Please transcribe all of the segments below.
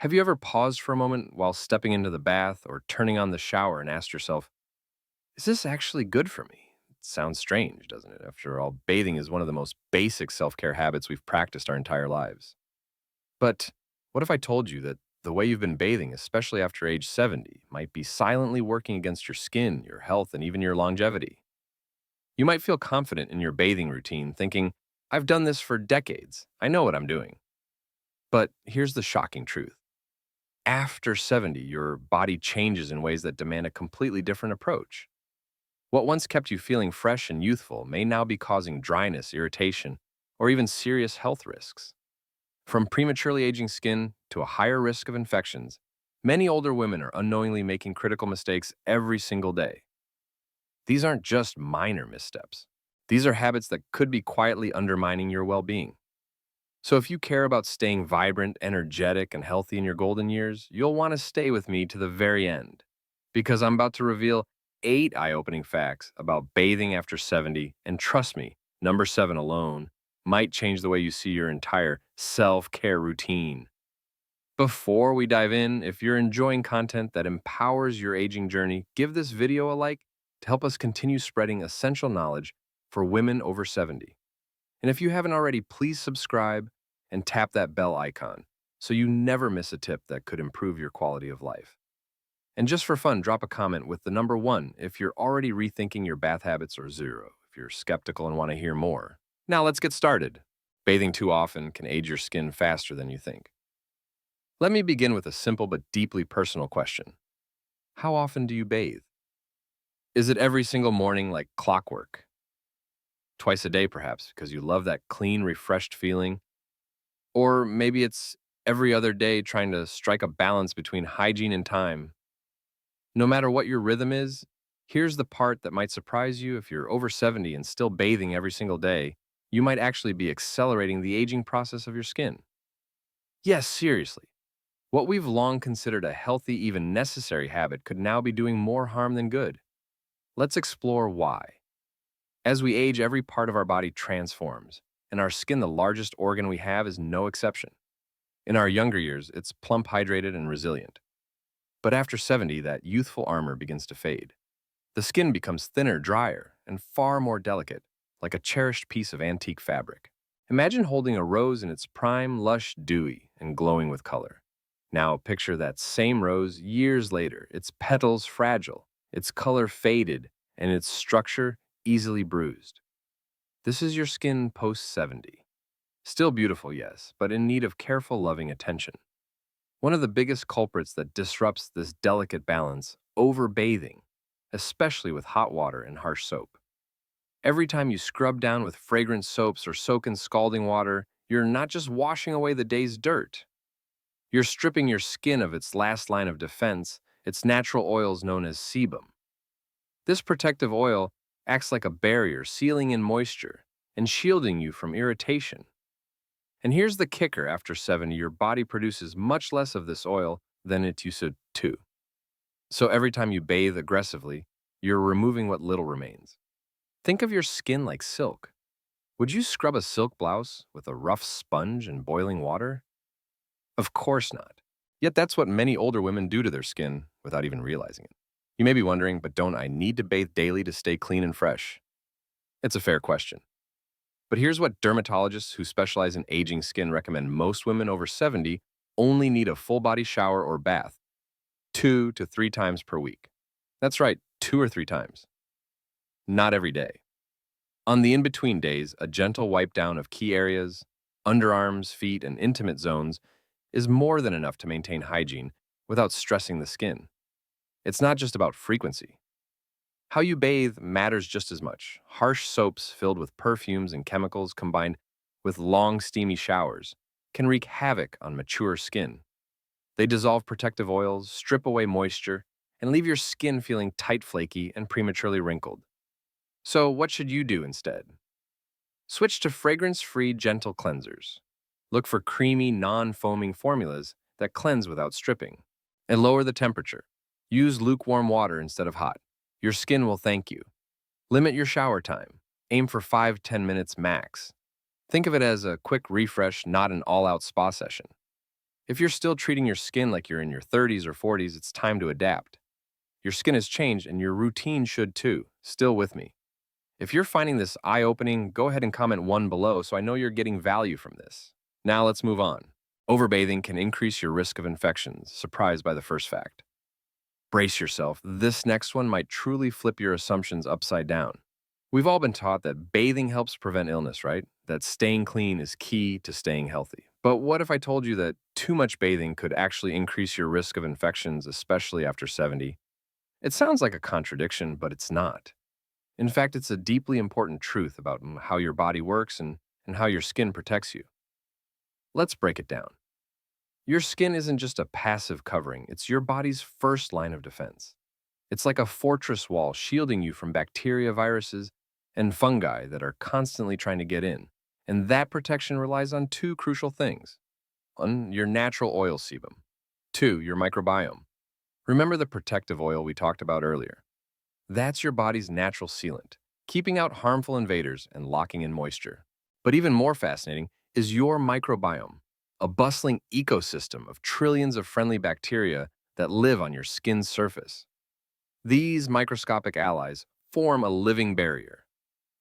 Have you ever paused for a moment while stepping into the bath or turning on the shower and asked yourself, is this actually good for me? It sounds strange, doesn't it? After all, bathing is one of the most basic self care habits we've practiced our entire lives. But what if I told you that the way you've been bathing, especially after age 70, might be silently working against your skin, your health, and even your longevity? You might feel confident in your bathing routine, thinking, I've done this for decades. I know what I'm doing. But here's the shocking truth. After 70, your body changes in ways that demand a completely different approach. What once kept you feeling fresh and youthful may now be causing dryness, irritation, or even serious health risks. From prematurely aging skin to a higher risk of infections, many older women are unknowingly making critical mistakes every single day. These aren't just minor missteps. These are habits that could be quietly undermining your well being. So, if you care about staying vibrant, energetic, and healthy in your golden years, you'll want to stay with me to the very end. Because I'm about to reveal 8 eye opening facts about bathing after 70, and trust me, number 7 alone might change the way you see your entire self care routine. Before we dive in, if you're enjoying content that empowers your aging journey, give this video a like to help us continue spreading essential knowledge for women over 70. And if you haven't already, please subscribe and tap that bell icon so you never miss a tip that could improve your quality of life. And just for fun, drop a comment with the number 1 if you're already rethinking your bath habits, or 0 if you're skeptical and want to hear more. Now let's get started. Bathing too often can age your skin faster than you think. Let me begin with a simple but deeply personal question. How often do you bathe? Is it every single morning like clockwork? Twice a day, perhaps, because you love that clean, refreshed feeling? Or maybe it's every other day, trying to strike a balance between hygiene and time. No matter what your rhythm is, here's the part that might surprise you. If you're over 70 and still bathing every single day, you might actually be accelerating the aging process of your skin. Yes, seriously. What we've long considered a healthy, even necessary habit could now be doing more harm than good. Let's explore why. As we age, every part of our body transforms, and our skin, the largest organ we have, is no exception. In our younger years, it's plump, hydrated, and resilient. But after 70, that youthful armor begins to fade. The skin becomes thinner, drier, and far more delicate, like a cherished piece of antique fabric. Imagine holding a rose in its prime, lush, dewy, and glowing with color. Now picture that same rose years later, its petals fragile, its color faded, and its structure easily bruised. This is your skin post 70. Still beautiful, yes, but in need of careful, loving attention. One of the biggest culprits that disrupts this delicate balance: overbathing, especially with hot water and harsh soap. Every time you scrub down with fragrant soaps or soak in scalding water, you're not just washing away the day's dirt. You're stripping your skin of its last line of defense, its natural oils known as sebum. This protective oil acts like a barrier, sealing in moisture and shielding you from irritation. And here's the kicker: after 70, your body produces much less of this oil than it used to. So every time you bathe aggressively, you're removing what little remains. Think of your skin like silk. Would you scrub a silk blouse with a rough sponge and boiling water? Of course not. Yet that's what many older women do to their skin without even realizing it. You may be wondering, but don't I need to bathe daily to stay clean and fresh? It's a fair question. But here's what dermatologists who specialize in aging skin recommend: most women over 70 only need a full body shower or bath 2 to 3 times per week. That's right, 2 or 3 times. Not every day. On the in between days, a gentle wipe down of key areas, underarms, feet, and intimate zones is more than enough to maintain hygiene without stressing the skin. It's not just about frequency. How you bathe matters just as much. Harsh soaps filled with perfumes and chemicals, combined with long, steamy showers, can wreak havoc on mature skin. They dissolve protective oils, strip away moisture, and leave your skin feeling tight, flaky, and prematurely wrinkled. So, what should you do instead? Switch to fragrance-free, gentle cleansers. Look for creamy, non-foaming formulas that cleanse without stripping. And lower the temperature. Use lukewarm water instead of hot. Your skin will thank you. Limit your shower time. Aim for 5–10 minutes max. Think of it as a quick refresh, not an all-out spa session. If you're still treating your skin like you're in your 30s or 40s, it's time to adapt. Your skin has changed and your routine should too. Still with me? If you're finding this eye-opening, go ahead and comment one below so I know you're getting value from this. Now let's move on. Overbathing can increase your risk of infections. Surprised by the first fact. Brace yourself. This next one might truly flip your assumptions upside down. We've all been taught that bathing helps prevent illness, right? That staying clean is key to staying healthy. But what if I told you that too much bathing could actually increase your risk of infections, especially after 70? It sounds like a contradiction, but it's not. In fact, it's a deeply important truth about how your body works and how your skin protects you. Let's break it down. Your skin isn't just a passive covering, it's your body's first line of defense. It's like a fortress wall shielding you from bacteria, viruses, and fungi that are constantly trying to get in. And that protection relies on two crucial things. One, your natural oil sebum. Two, your microbiome. Remember the protective oil we talked about earlier? That's your body's natural sealant, keeping out harmful invaders and locking in moisture. But even more fascinating is your microbiome, a bustling ecosystem of trillions of friendly bacteria that live on your skin's surface. These microscopic allies form a living barrier.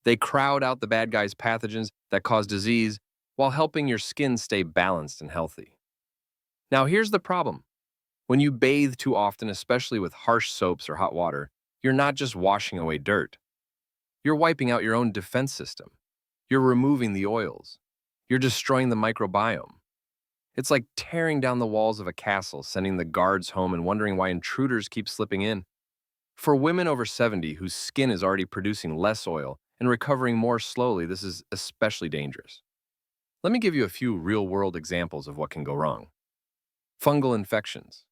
They crowd out the bad guys' pathogens that cause disease while helping your skin stay balanced and healthy. Now, here's the problem. When you bathe too often, especially with harsh soaps or hot water, you're not just washing away dirt. You're wiping out your own defense system. You're removing the oils. You're destroying the microbiome. It's like tearing down the walls of a castle, sending the guards home and wondering why intruders keep slipping in. For women over 70 whose skin is already producing less oil and recovering more slowly, this is especially dangerous. Let me give you a few real-world examples of what can go wrong. Fungal infections.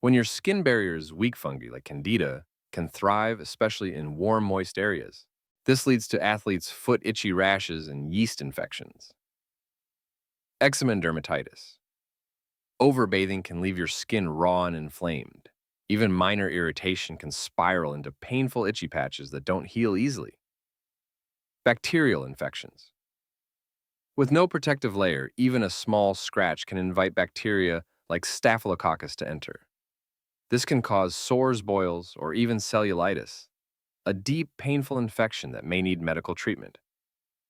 When your skin barrier is weak, fungi like Candida can thrive, especially in warm, moist areas. This leads to athletes' foot itchy rashes and yeast infections. Eczema and dermatitis. Overbathing can leave your skin raw and inflamed. Even minor irritation can spiral into painful itchy patches that don't heal easily. Bacterial infections. With no protective layer, even a small scratch can invite bacteria like Staphylococcus to enter. This can cause sores, boils, or even cellulitis, a deep, painful infection that may need medical treatment.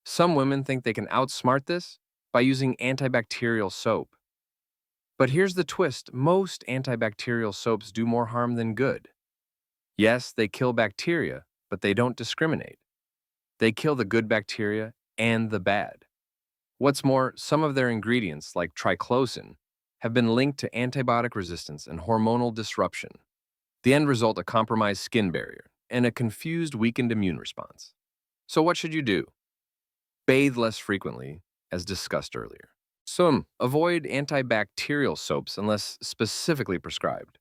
Some women think they can outsmart this by using antibacterial soap. But here's the twist. Most antibacterial soaps do more harm than good. Yes, they kill bacteria, but they don't discriminate. They kill the good bacteria and the bad. What's more, some of their ingredients, like triclosan, have been linked to antibiotic resistance and hormonal disruption. The end result, a compromised skin barrier and a confused, weakened immune response. So what should you do? Bathe less frequently, as discussed earlier. Avoid antibacterial soaps unless specifically prescribed.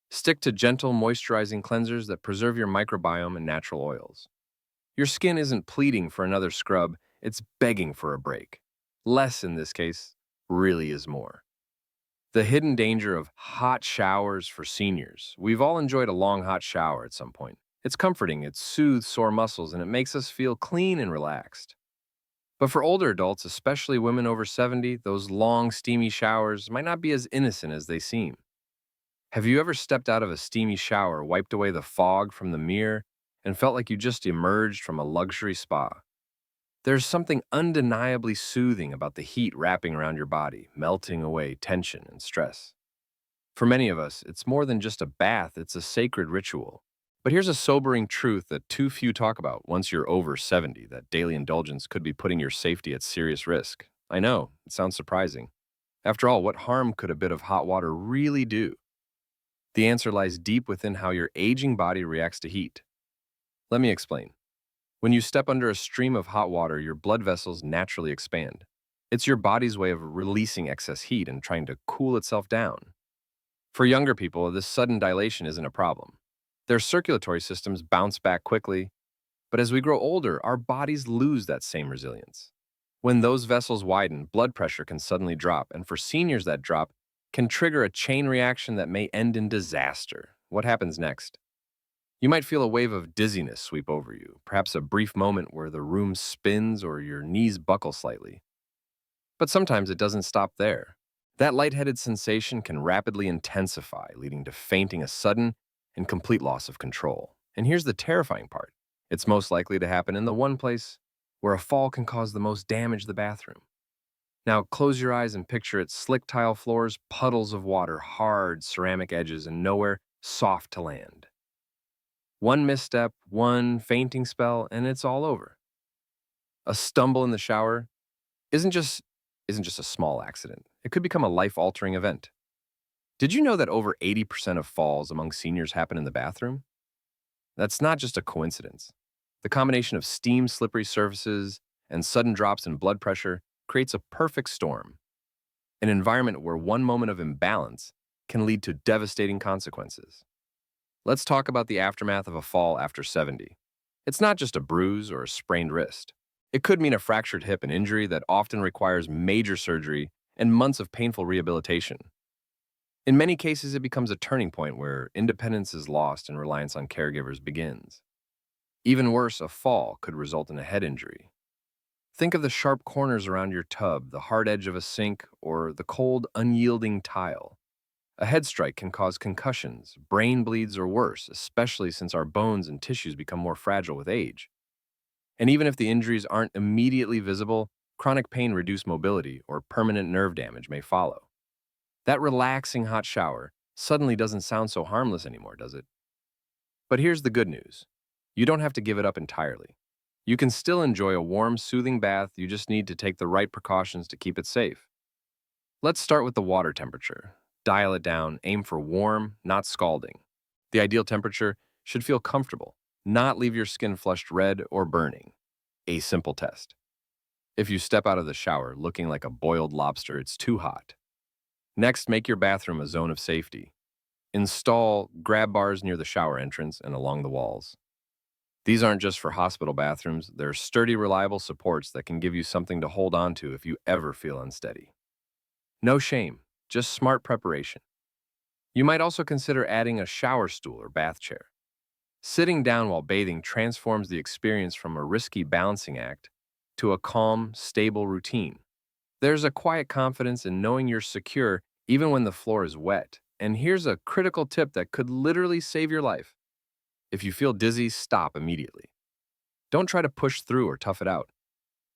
Stick to gentle, moisturizing cleansers that preserve your microbiome and natural oils. Your skin isn't pleading for another scrub, it's begging for a break. Less in this case really is more. The hidden danger of hot showers for seniors. We've all enjoyed a long hot shower at some point. It's comforting, it soothes sore muscles, and it makes us feel clean and relaxed. But for older adults, especially women over 70, those long, steamy showers might not be as innocent as they seem. Have you ever stepped out of a steamy shower, wiped away the fog from the mirror, and felt like you just emerged from a luxury spa? There's something undeniably soothing about the heat wrapping around your body, melting away tension and stress. For many of us, it's more than just a bath, it's a sacred ritual. But here's a sobering truth that too few talk about once you're over 70, that daily indulgence could be putting your safety at serious risk. I know, it sounds surprising. After all, what harm could a bit of hot water really do? The answer lies deep within how your aging body reacts to heat. Let me explain. When you step under a stream of hot water, your blood vessels naturally expand. It's your body's way of releasing excess heat and trying to cool itself down. For younger people, this sudden dilation isn't a problem. Their circulatory systems bounce back quickly, but as we grow older, our bodies lose that same resilience. When those vessels widen, blood pressure can suddenly drop, and for seniors, that drop can trigger a chain reaction that may end in disaster. What happens next? You might feel a wave of dizziness sweep over you, perhaps a brief moment where the room spins or your knees buckle slightly. But sometimes it doesn't stop there. That lightheaded sensation can rapidly intensify, leading to fainting, a sudden and complete loss of control. And here's the terrifying part. It's most likely to happen in the one place where a fall can cause the most damage, the bathroom. Now, close your eyes and picture it: slick tile floors, puddles of water, hard ceramic edges, and nowhere soft to land. One misstep, one fainting spell, and it's all over. A stumble in the shower isn't just isn't just a small accident. It could become a life-altering event. Did you know that over 80% of falls among seniors happen in the bathroom? That's not just a coincidence. The combination of steam, slippery surfaces, and sudden drops in blood pressure creates a perfect storm, an environment where one moment of imbalance can lead to devastating consequences. Let's talk about the aftermath of a fall after 70. It's not just a bruise or a sprained wrist. It could mean a fractured hip, an injury that often requires major surgery and months of painful rehabilitation. In many cases, it becomes a turning point where independence is lost and reliance on caregivers begins. Even worse, a fall could result in a head injury. Think of the sharp corners around your tub, the hard edge of a sink, or the cold, unyielding tile. A head strike can cause concussions, brain bleeds, or worse, especially since our bones and tissues become more fragile with age. And even if the injuries aren't immediately visible, chronic pain, reduced mobility, or permanent nerve damage may follow. That relaxing hot shower suddenly doesn't sound so harmless anymore, does it? But here's the good news. You don't have to give it up entirely. You can still enjoy a warm, soothing bath. You just need to take the right precautions to keep it safe. Let's start with the water temperature. Dial it down, aim for warm, not scalding. The ideal temperature should feel comfortable, not leave your skin flushed red or burning. A simple test. If you step out of the shower looking like a boiled lobster, it's too hot. Next, make your bathroom a zone of safety. Install grab bars near the shower entrance and along the walls. These aren't just for hospital bathrooms, they're sturdy, reliable supports that can give you something to hold on to if you ever feel unsteady. No shame, just smart preparation. You might also consider adding a shower stool or bath chair. Sitting down while bathing transforms the experience from a risky balancing act to a calm, stable routine. There's a quiet confidence in knowing you're secure even when the floor is wet. And here's a critical tip that could literally save your life. If you feel dizzy, stop immediately. Don't try to push through or tough it out.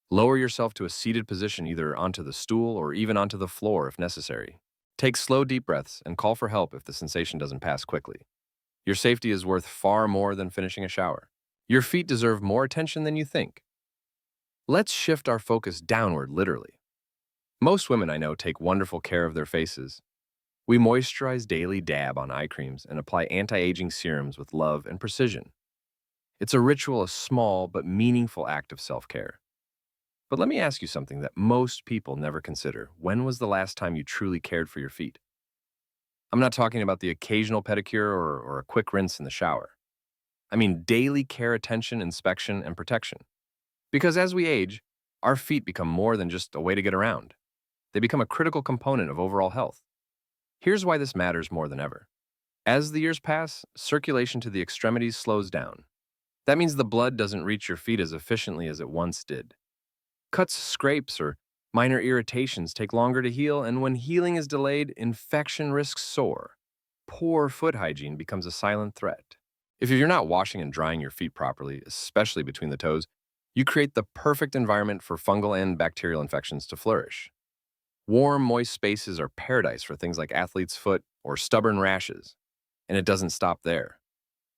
Lower yourself to a seated position, either onto the stool or even onto the floor if necessary. Take slow, deep breaths and call for help if the sensation doesn't pass quickly. Your safety is worth far more than finishing a shower. Your feet deserve more attention than you think. Let's shift our focus downward, literally. Most women I know take wonderful care of their faces. We moisturize daily, dab on eye creams, and apply anti-aging serums with love and precision. It's a ritual, a small but meaningful act of self-care. But let me ask you something that most people never consider. When was the last time you truly cared for your feet? I'm not talking about the occasional pedicure or a quick rinse in the shower. I mean daily care, attention, inspection, and protection. Because as we age, our feet become more than just a way to get around. They become a critical component of overall health. Here's why this matters more than ever. As the years pass, circulation to the extremities slows down. That means the blood doesn't reach your feet as efficiently as it once did. Cuts, scrapes, or minor irritations take longer to heal, and when healing is delayed, infection risks soar. Poor foot hygiene becomes a silent threat. If you're not washing and drying your feet properly, especially between the toes, you create the perfect environment for fungal and bacterial infections to flourish. Warm, moist spaces are paradise for things like athlete's foot or stubborn rashes, and it doesn't stop there.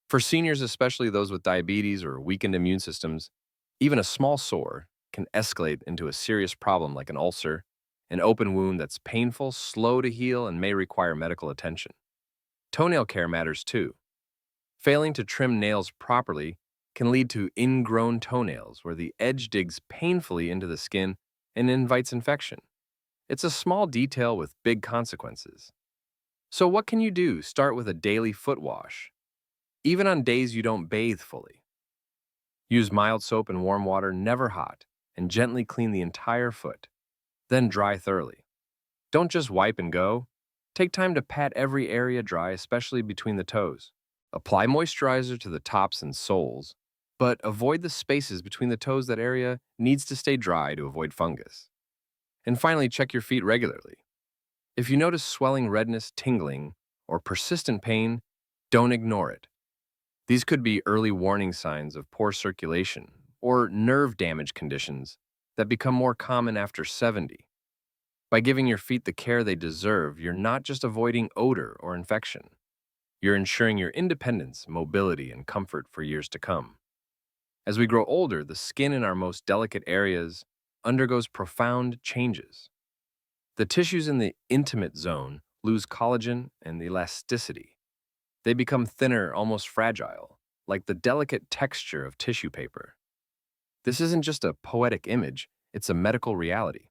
For seniors, especially those with diabetes or weakened immune systems, even a small sore can escalate into a serious problem like an ulcer, an open wound that's painful, slow to heal, and may require medical attention. Toenail care matters too. Failing to trim nails properly can lead to ingrown toenails where the edge digs painfully into the skin and invites infection. It's a small detail with big consequences. So what can you do? Start with a daily foot wash. Even on days you don't bathe fully. Use mild soap and warm water, never hot, and gently clean the entire foot. Then dry thoroughly. Don't just wipe and go. Take time to pat every area dry, especially between the toes. Apply moisturizer to the tops and soles, but avoid the spaces between the toes. That area needs to stay dry to avoid fungus. And finally, check your feet regularly. If you notice swelling, redness, tingling, or persistent pain, don't ignore it. These could be early warning signs of poor circulation or nerve damage conditions that become more common after 70. By giving your feet the care they deserve, you're not just avoiding odor or infection. You're ensuring your independence, mobility, and comfort for years to come. As we grow older, the skin in our most delicate areas undergoes profound changes. The tissues in the intimate zone lose collagen and elasticity. They become thinner, almost fragile, like the delicate texture of tissue paper. This isn't just a poetic image, it's a medical reality.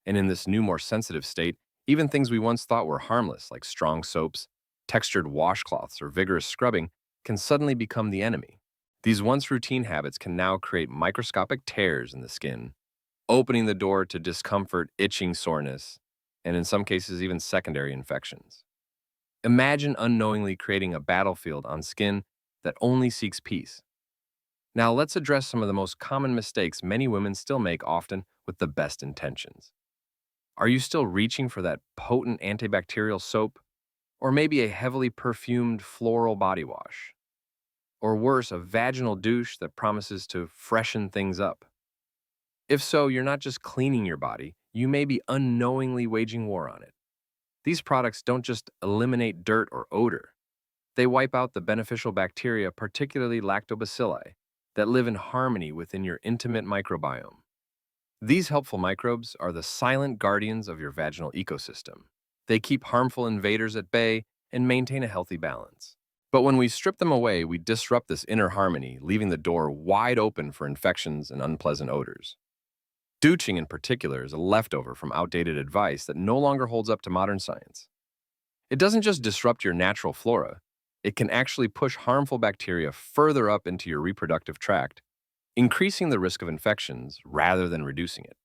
And in this new, more sensitive state, even things we once thought were harmless, like strong soaps, textured washcloths, or vigorous scrubbing, can suddenly become the enemy. These once routine habits can now create microscopic tears in the skin, opening the door to discomfort, itching, soreness, and in some cases, even secondary infections. Imagine unknowingly creating a battlefield on skin that only seeks peace. Now, let's address some of the most common mistakes many women still make, often with the best intentions. Are you still reaching for that potent antibacterial soap? Or maybe a heavily perfumed floral body wash? Or worse, a vaginal douche that promises to freshen things up? If so, you're not just cleaning your body, you may be unknowingly waging war on it. These products don't just eliminate dirt or odor, they wipe out the beneficial bacteria, particularly lactobacilli, that live in harmony within your intimate microbiome. These helpful microbes are the silent guardians of your vaginal ecosystem. They keep harmful invaders at bay and maintain a healthy balance. But when we strip them away, we disrupt this inner harmony, leaving the door wide open for infections and unpleasant odors. Douching, in particular, is a leftover from outdated advice that no longer holds up to modern science. It doesn't just disrupt your natural flora, it can actually push harmful bacteria further up into your reproductive tract, increasing the risk of infections rather than reducing it.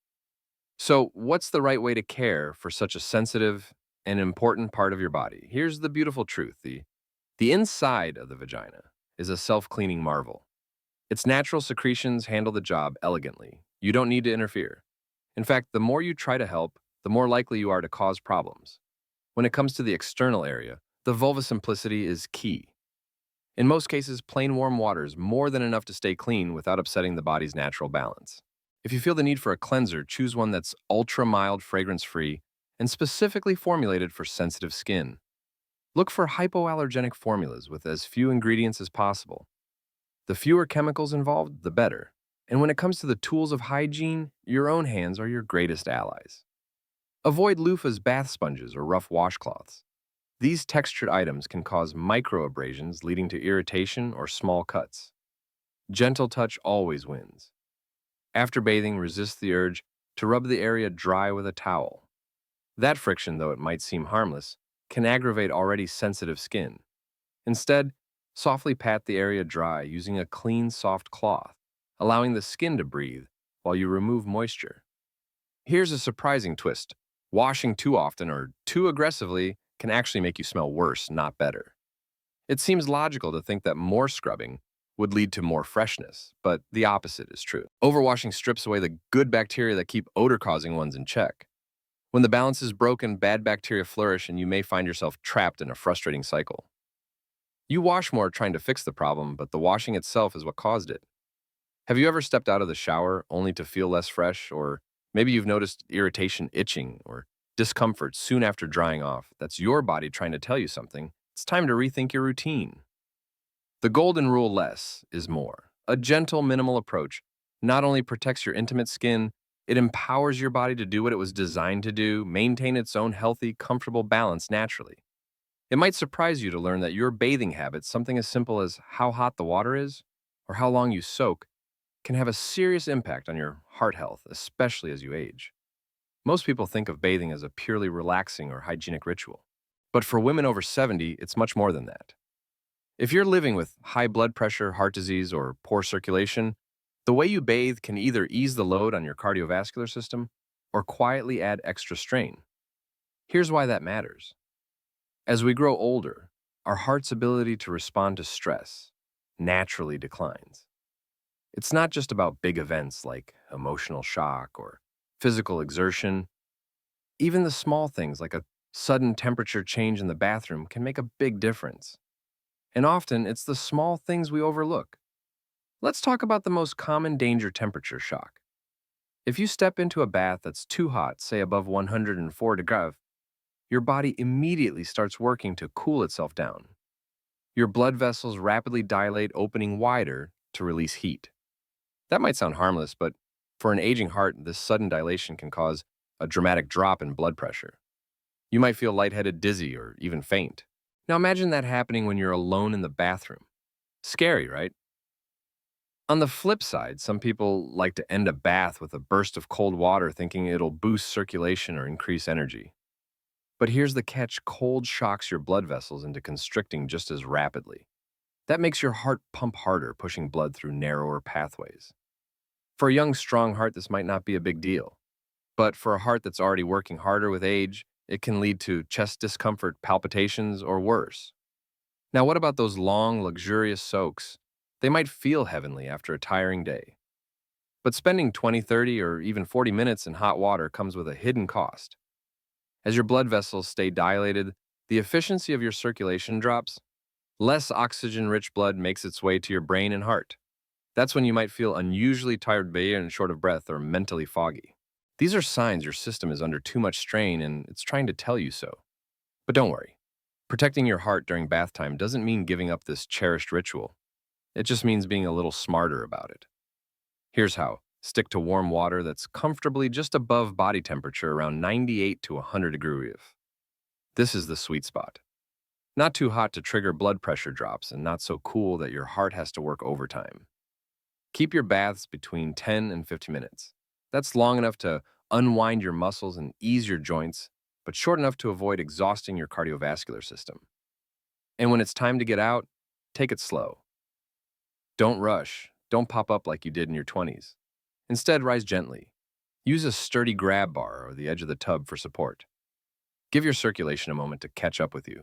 So, what's the right way to care for such a sensitive and important part of your body? Here's the beautiful truth: the inside of the vagina is a self cleaning marvel. Its natural secretions handle the job elegantly. You don't need to interfere. In fact, the more you try to help, the more likely you are to cause problems. When it comes to the external area, the vulva simplicity is key. In most cases, plain warm water is more than enough to stay clean without upsetting the body's natural balance. If you feel the need for a cleanser, choose one that's ultra mild, fragrance free, and specifically formulated for sensitive skin. Look for hypoallergenic formulas with as few ingredients as possible. The fewer chemicals involved, the better. And when it comes to the tools of hygiene, your own hands are your greatest allies. Avoid loofahs, bath sponges, or rough washcloths. These textured items can cause microabrasions leading to irritation or small cuts. Gentle touch always wins. After bathing, resist the urge to rub the area dry with a towel. That friction, though it might seem harmless, can aggravate already sensitive skin. Instead, softly pat the area dry using a clean, soft cloth, allowing the skin to breathe while you remove moisture. Here's a surprising twist: washing too often or too aggressively can actually make you smell worse, not better. It seems logical to think that more scrubbing would lead to more freshness, but the opposite is true. Overwashing strips away the good bacteria that keep odor-causing ones in check. When the balance is broken, bad bacteria flourish and you may find yourself trapped in a frustrating cycle. You wash more trying to fix the problem, but the washing itself is what caused it. Have you ever stepped out of the shower only to feel less fresh? Or maybe you've noticed irritation, itching, or discomfort soon after drying off. That's your body trying to tell you something. It's time to rethink your routine. The golden rule: less is more. A gentle, minimal approach not only protects your intimate skin, it empowers your body to do what it was designed to do, maintain its own healthy, comfortable balance naturally. It might surprise you to learn that your bathing habits, something as simple as how hot the water is or how long you soak, can have a serious impact on your heart health, especially as you age. Most people think of bathing as a purely relaxing or hygienic ritual. But for women over 70, it's much more than that. If you're living with high blood pressure, heart disease, or poor circulation, the way you bathe can either ease the load on your cardiovascular system or quietly add extra strain. Here's why that matters. As we grow older, our heart's ability to respond to stress naturally declines. It's not just about big events like emotional shock or physical exertion. Even the small things like a Sudden temperature change in the bathroom can make a big difference. And often, it's the small things we overlook. Let's talk about the most common danger temperature shock. If you step into a bath that's too hot, say above 104 degrees, your body immediately starts working to cool itself down. Your blood vessels rapidly dilate, opening wider to release heat. That might sound harmless, but for an aging heart, this sudden dilation can cause a dramatic drop in blood pressure. You might feel lightheaded, dizzy, or even faint. Now imagine that happening when you're alone in the bathroom. Scary, right? On the flip side, some people like to end a bath with a burst of cold water thinking it'll boost circulation or increase energy. But here's the catch: cold shocks your blood vessels into constricting just as rapidly. That makes your heart pump harder, pushing blood through narrower pathways. For a young, strong heart, this might not be a big deal. But for a heart that's already working harder with age, it can lead to chest discomfort, palpitations, or worse. Now, what about those long, luxurious soaks? They might feel heavenly after a tiring day. But spending 20, 30, or even 40 minutes in hot water comes with a hidden cost. As your blood vessels stay dilated, the efficiency of your circulation drops. Less oxygen-rich blood makes its way to your brain and heart. That's when you might feel unusually tired, and short of breath, or mentally foggy. These are signs your system is under too much strain and it's trying to tell you so. But don't worry. Protecting your heart during bath time doesn't mean giving up this cherished ritual. It just means being a little smarter about it. Here's how. Stick to warm water that's comfortably just above body temperature, around 98 to 100 degrees. This is the sweet spot. Not too hot to trigger blood pressure drops, and not so cool that your heart has to work overtime. Keep your baths between 10 and 50 minutes. That's long enough to unwind your muscles and ease your joints, but short enough to avoid exhausting your cardiovascular system. And when it's time to get out, take it slow. Don't rush. Don't pop up like you did in your 20s. Instead, rise gently. Use a sturdy grab bar or the edge of the tub for support. Give your circulation a moment to catch up with you.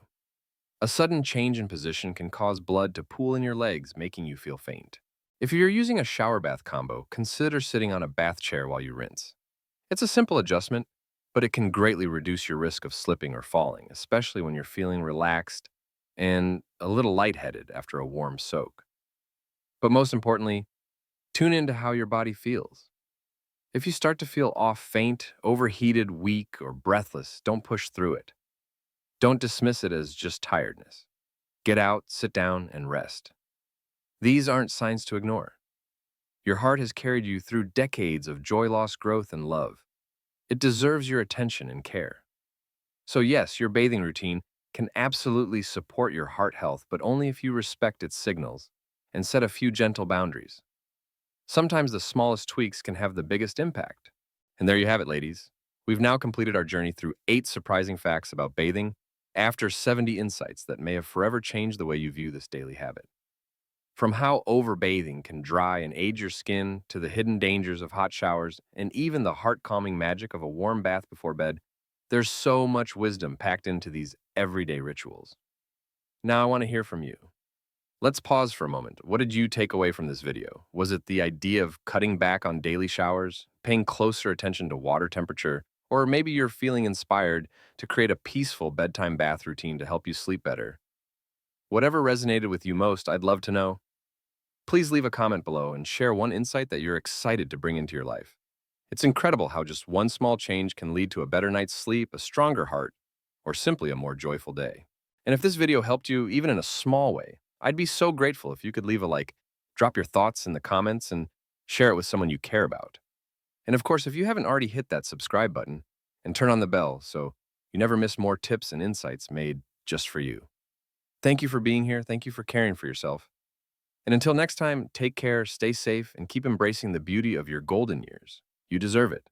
A sudden change in position can cause blood to pool in your legs, making you feel faint. If you're using a shower bath combo, consider sitting on a bath chair while you rinse. It's a simple adjustment, but it can greatly reduce your risk of slipping or falling, especially when you're feeling relaxed and a little lightheaded after a warm soak. But most importantly, tune into how your body feels. If you start to feel off, faint, overheated, weak, or breathless, don't push through it. Don't dismiss it as just tiredness. Get out, sit down, and rest. These aren't signs to ignore. Your heart has carried you through decades of joy, loss, growth, and love. It deserves your attention and care. So yes, your bathing routine can absolutely support your heart health, but only if you respect its signals and set a few gentle boundaries. Sometimes the smallest tweaks can have the biggest impact. And there you have it, ladies. We've now completed our journey through 8 surprising facts about bathing after 70 insights that may have forever changed the way you view this daily habit. From how overbathing can dry and age your skin to the hidden dangers of hot showers and even the heart-calming magic of a warm bath before bed, there's so much wisdom packed into these everyday rituals. Now I want to hear from you. Let's pause for a moment. What did you take away from this video? Was it the idea of cutting back on daily showers, paying closer attention to water temperature, or maybe you're feeling inspired to create a peaceful bedtime bath routine to help you sleep better? Whatever resonated with you most, I'd love to know. Please leave a comment below and share one insight that you're excited to bring into your life. It's incredible how just one small change can lead to a better night's sleep, a stronger heart, or simply a more joyful day. And if this video helped you, even in a small way, I'd be so grateful if you could leave a like, drop your thoughts in the comments, and share it with someone you care about. And of course, if you haven't already hit that subscribe button and turn on the bell so you never miss more tips and insights made just for you. Thank you for being here. Thank you for caring for yourself. And until next time, take care, stay safe, and keep embracing the beauty of your golden years. You deserve it.